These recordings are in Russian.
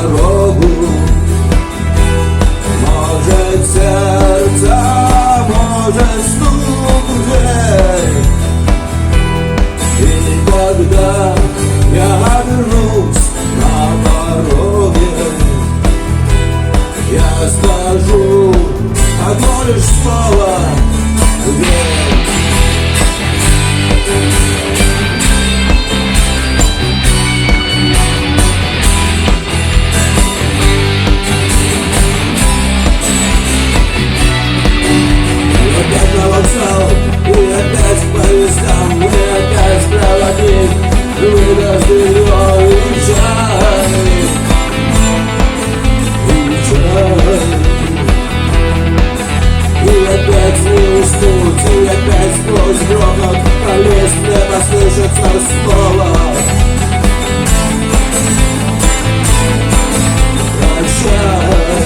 дорогу. Может сердце, может стук в дверь. И когда я вернусь на пороге, я скажу одно лишь слово: верь. И опять по поездам, мы опять проводник, выдаст ее и чай, и чай. И опять не уснуть, и опять сквозь грохот по листве послышится снова: прощай.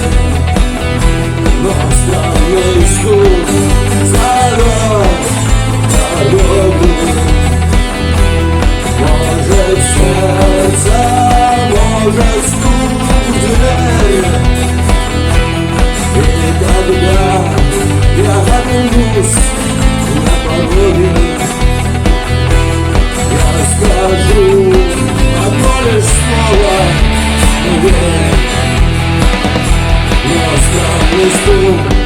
Но странный стук зовет дорогу. Может сердце, может стук в дверь. И когда я вернусь на пороге, я скажу одно лишь слово: верь. Но странный стук